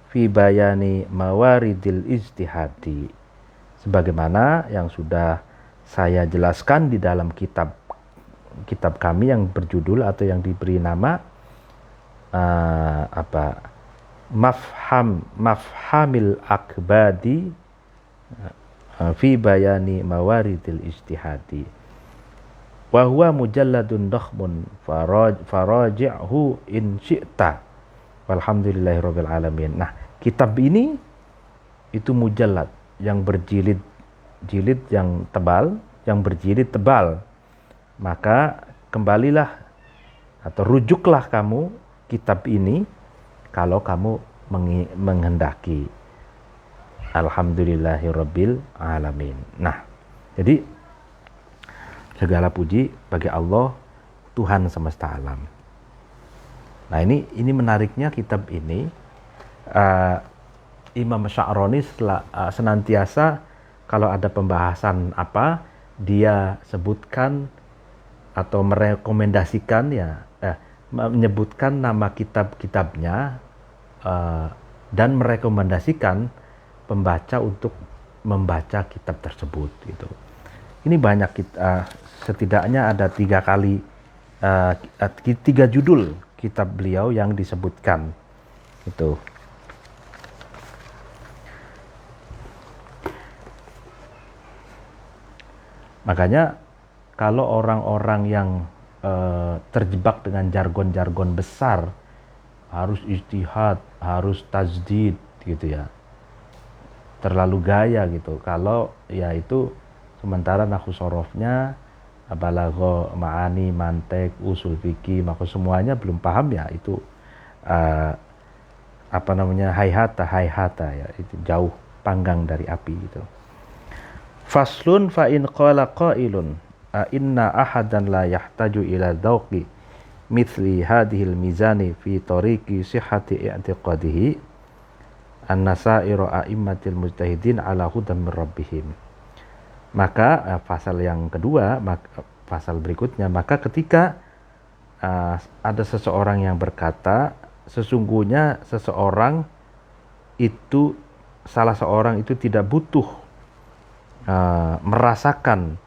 fi bayani mawaridil ijtihadi, sebagaimana yang sudah saya jelaskan di dalam kitab kami yang berjudul atau yang diberi nama mafhamil akbadi fi bayani mawaridil ijtihadi wa huwa mujalladun dakhmun faraji'hu in syi'ta walhamdulillahirabbil alamin. Nah, kitab ini itu mujallad yang berjilid yang tebal, yang berjilid tebal. Maka kembalilah atau rujuklah kamu kitab ini kalau kamu menghendaki. Alhamdulillahirabbil alamin. Nah, jadi segala puji bagi Allah, Tuhan semesta alam. Nah, ini menariknya kitab ini, Imam Sya'roni senantiasa kalau ada pembahasan apa, dia sebutkan atau merekomendasikan, menyebutkan nama kitab-kitabnya dan merekomendasikan pembaca untuk membaca kitab tersebut gitu. Ini banyak setidaknya ada 3 kali 3 judul kitab beliau yang disebutkan itu. Makanya kalau orang-orang yang terjebak dengan jargon-jargon besar, harus ijtihad, harus tajdid gitu ya, terlalu gaya gitu. Kalau ya itu sementara nahwu shorofnya, balaghah, ma'ani, mantek, usul fikih, maka semuanya belum paham ya, itu hayhata ya, itu jauh panggang dari api gitu. Faslun fa in qala qailun inna ahadan la yahtaju ila dzauqi mithli hadhil mizani fi tariqi sihhati i'tiqadihi an-nasairu a'immatil mujtahidin ala hudan min rabbihim. Maka pasal yang kedua, pasal berikutnya, maka ketika ada seseorang yang berkata sesungguhnya salah seorang itu tidak butuh merasakan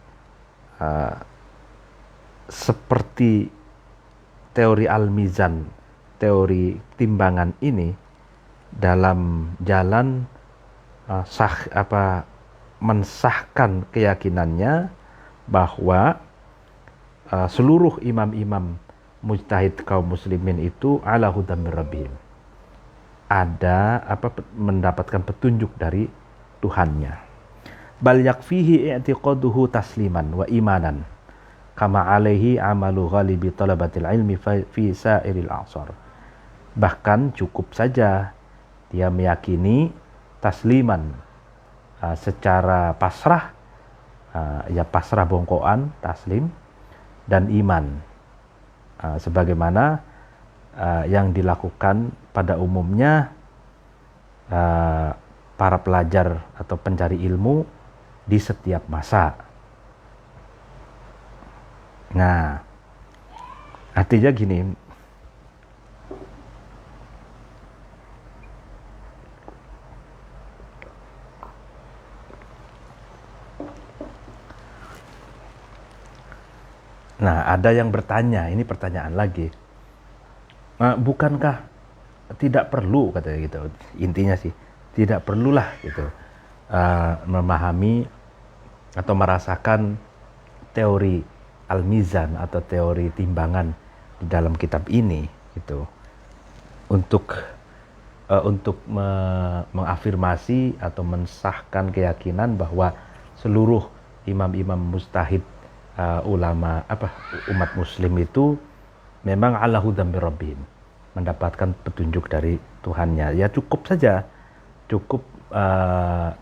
seperti teori al-mizan, teori timbangan ini dalam jalan mensahkan keyakinannya bahwa seluruh imam-imam mujtahid kaum muslimin itu ala hudan min rabbihim, mendapatkan petunjuk dari Tuhannya. Bal yakfihi i'tiqaduhu tasliman wa imanan kama alaihi amalu ghalibi talabatil ilmi fi sairil a'sar. Bahkan cukup saja dia meyakini tasliman, secara pasrah, ya pasrah bongkoan, taslim, dan iman, sebagaimana yang dilakukan pada umumnya para pelajar atau pencari ilmu di setiap masa. Nah, artinya gini, nah ada yang bertanya, ini pertanyaan lagi, bukankah tidak perlu, katanya gitu, intinya sih tidak perlulah gitu memahami atau merasakan teori al-mizan atau teori timbangan di dalam kitab ini gitu untuk mengafirmasi atau mensahkan keyakinan bahwa seluruh imam-imam mujtahid, umat muslim itu memang ala hudan mir rabbihim, mendapatkan petunjuk dari Tuhannya. Ya cukup saja, cukup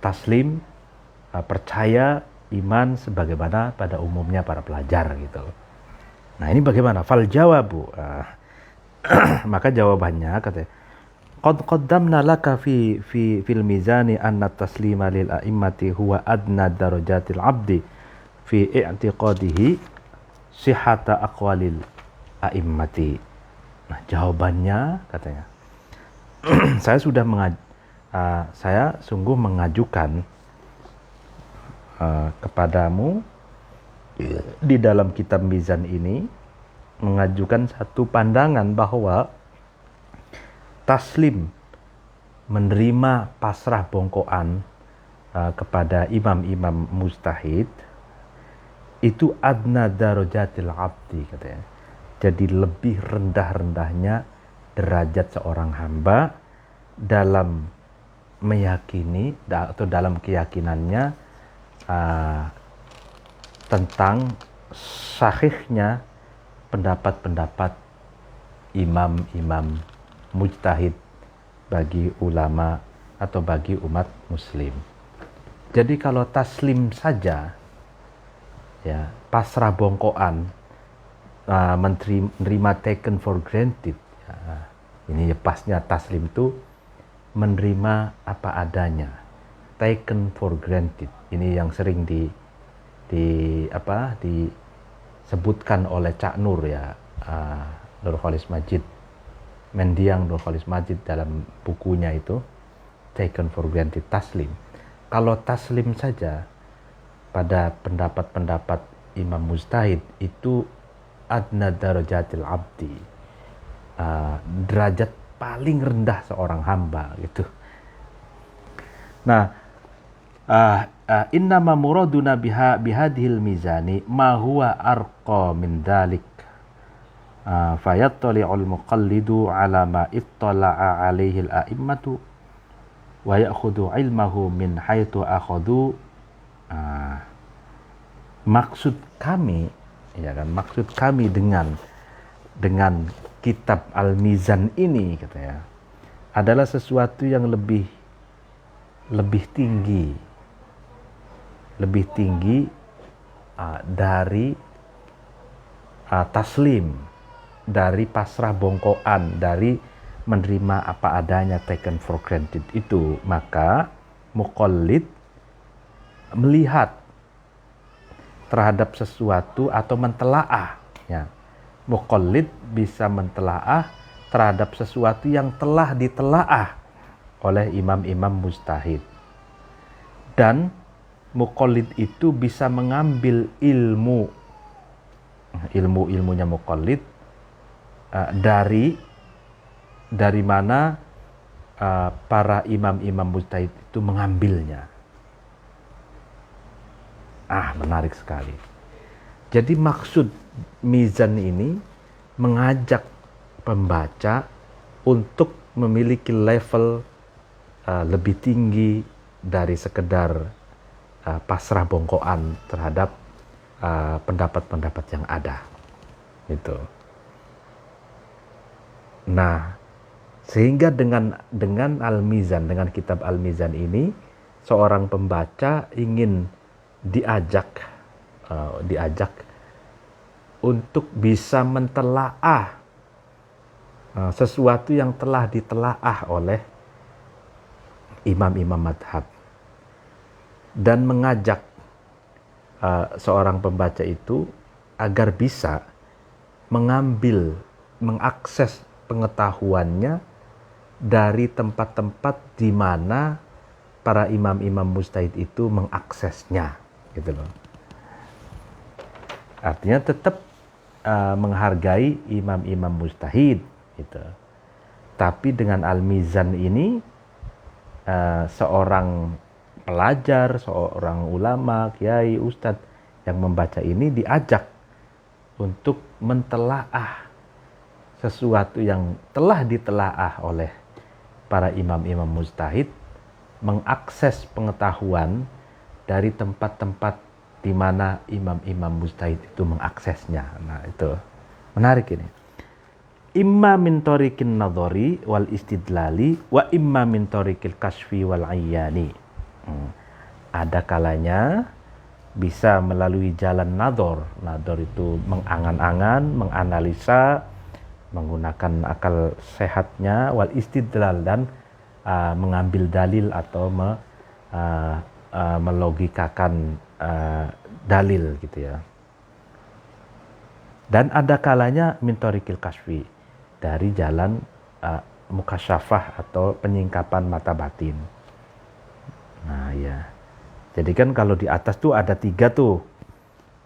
taslim, percaya, iman sebagaimana pada umumnya para pelajar gitu. Nah ini bagaimana? Fal jawabu, maka jawabannya katanya, qad qaddamna laka fil mizani anna taslima lil a'immati huwa adna darajatil abdi fi i'tiqadihi sihhata aqwalil a'immati. Nah jawabannya katanya, saya sungguh mengajukan kepadamu di dalam kitab Mizan ini, mengajukan satu pandangan bahwa taslim, menerima pasrah bongkoan kepada imam-imam mujtahid itu adna darajatil abdi katanya. Jadi lebih rendah-rendahnya derajat seorang hamba dalam meyakini atau dalam keyakinannya tentang sahihnya pendapat-pendapat imam-imam mujtahid bagi ulama atau bagi umat muslim. Jadi kalau taslim saja, ya pasrah bongkoan, menerima taken for granted, ya, ini pasnya taslim itu menerima apa adanya, taken for granted. Ini yang sering disebutkan oleh Cak Nur, ya, Nur Khalis Majid, Mendiang Nur Khalis Majid dalam bukunya itu taken for granted, taslim. Kalau taslim saja pada pendapat-pendapat imam mujtahid itu adna darajatil abdi, derajat paling rendah seorang hamba gitu. Nah, innama muraduna bihadhil mizani ma huwa arqa min dhalik, fayattali'ul muqallidu ala ma ittala'a alaihi al-a'immatu wa ya'khudhu ilmahu min haitsu akhadhu. Maksud kami, ya kan, maksud kami dengan kitab Al-Mizan ini katanya adalah sesuatu yang lebih tinggi dari taslim, dari pasrah bongkoan, dari menerima apa adanya, taken for granted itu. Maka muqallid melihat terhadap sesuatu atau mentelaah, ya. Muqallid bisa mentelaah terhadap sesuatu yang telah ditelaah oleh imam-imam mujtahid. Dan muqallid itu bisa mengambil ilmunya muqallid dari mana para imam-imam mujtahid itu mengambilnya. Menarik sekali. Jadi maksud Mizan ini mengajak pembaca untuk memiliki level lebih tinggi dari sekedar pasrah bongkoan terhadap pendapat-pendapat yang ada. Gitu. Nah, sehingga dengan Al-Mizan, dengan kitab Al-Mizan ini, seorang pembaca ingin diajak untuk bisa mentelaah sesuatu yang telah ditelaah oleh imam-imam madhab dan mengajak seorang pembaca itu agar bisa mengakses pengetahuannya dari tempat-tempat di mana para imam-imam mujtahid itu mengaksesnya, gitu loh. Artinya tetap menghargai imam-imam mujtahid, gitu. Tapi dengan Al-Mizan ini seorang pelajar, seorang ulama, kiai, ustadz yang membaca ini diajak untuk mentelaah sesuatu yang telah ditelaah oleh para imam-imam mujtahid, mengakses pengetahuan dari tempat-tempat di mana imam-imam mujtahid itu mengaksesnya. Nah, itu menarik ini. Imma min tariqin nadhari wal istidlali wa imma min tariqil kasfi wal ayyani. Ada kalanya bisa melalui jalan nadhor. Nadhor itu mengangan-angan, menganalisa, menggunakan akal sehatnya, wal istidlal, dan mengambil dalil atau melogikakan dalil, gitu ya. Dan ada kalanya min tariqil kasfi, dari jalan mukasyafah atau penyingkapan mata batin. Nah ya, jadi kan kalau di atas tuh ada 3 tuh,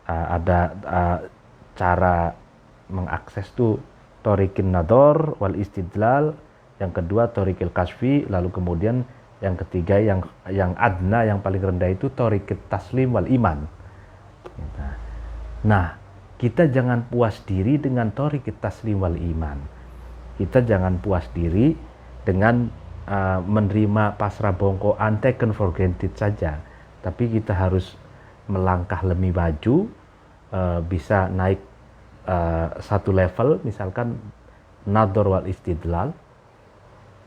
ada cara mengakses tuh tariqin nador wal istidlal, yang kedua tariqil kasfi, lalu kemudian yang ketiga yang adna, yang paling rendah itu tariqit taslim wal iman. Nah, kita jangan puas diri dengan tariqit taslim wal iman. Kita jangan puas diri dengan menerima pasrah bongko, taken for granted saja, tapi kita harus melangkah lebih maju, bisa naik satu level, misalkan nadhor wal istidlal,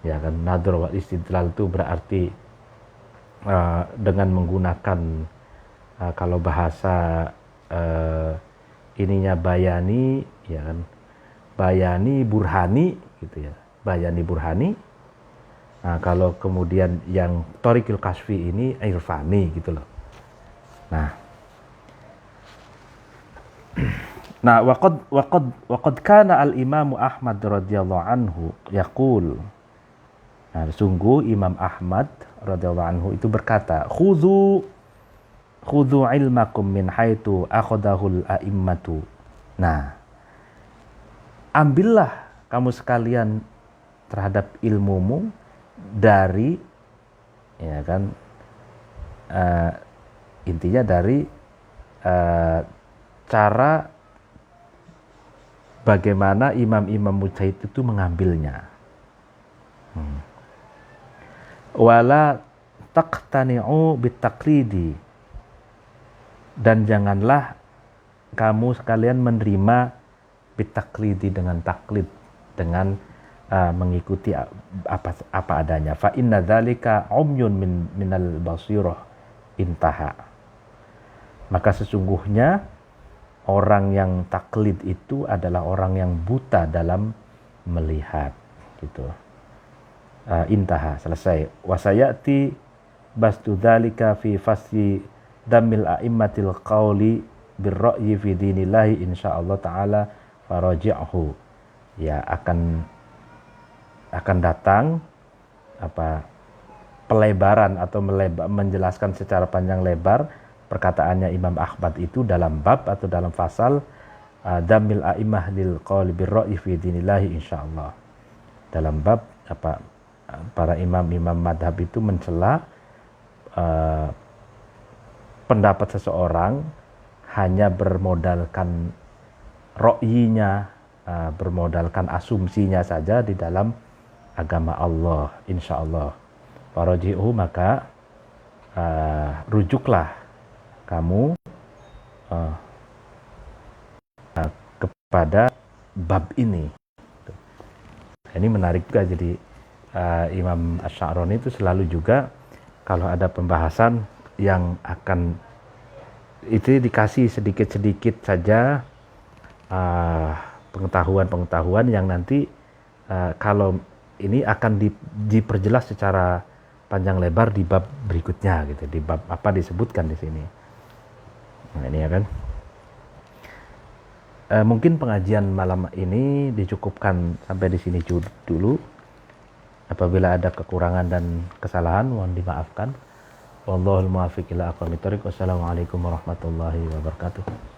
ya kan. Nadhor wal istidlal itu berarti dengan menggunakan kalau bahasa ininya bayani, ya kan, bayani burhani, gitu ya, bayani burhani. Nah, kalau kemudian yang tariqil kasfi ini irfani, gitu loh. Nah, waqad kana al-Imam Ahmad radhiyallahu anhu yaqul. Nah, sungguh Imam Ahmad radhiyallahu anhu itu berkata, khudhu ilmakum min haitsu akhadahul a'immatu. Nah, ambillah kamu sekalian terhadap ilmumu dari, ya kan, intinya dari cara bagaimana imam-imam mujtahid itu mengambilnya. Wala taqtani'u bitaqlidi, dan janganlah kamu sekalian menerima bitaqlidi, dengan taklid, dengan mengikuti apa adanya. Fa inna dzalika umyun minal basirah intaha. Maka sesungguhnya orang yang taklid itu adalah orang yang buta dalam melihat, gitu. Intaha, selesai. Wasayati bastu dzalika fi fasli damil a'immatil qawli birra'yi fi dinillahi insyaallah taala faraji'hu. Ya, akan datang pelebaran atau menjelaskan secara panjang lebar perkataannya Imam Ahmad itu dalam bab atau dalam fasal damil a'immah lil qawli birra'yi fi dinillahi insyaallah. Dalam bab para imam-imam madhab itu mencela pendapat seseorang hanya bermodalkan ro'yinya, bermodalkan asumsinya saja di dalam agama Allah, insya Allah. Faraji'u, maka rujuklah kamu kepada bab ini. Ini menarik juga. Jadi Imam Asy'arani itu selalu juga kalau ada pembahasan yang akan itu dikasih sedikit-sedikit saja pengetahuan-pengetahuan yang nanti kalau ini akan diperjelas secara panjang lebar di bab berikutnya gitu, di bab apa disebutkan di sini. Nah ini ya kan. Mungkin pengajian malam ini dicukupkan sampai di sini dulu. Apabila ada kekurangan dan kesalahan mohon dimaafkan. Wallahul muwaffiq ila aqwamit thoriq. Wassalamualaikum warahmatullahi wabarakatuh.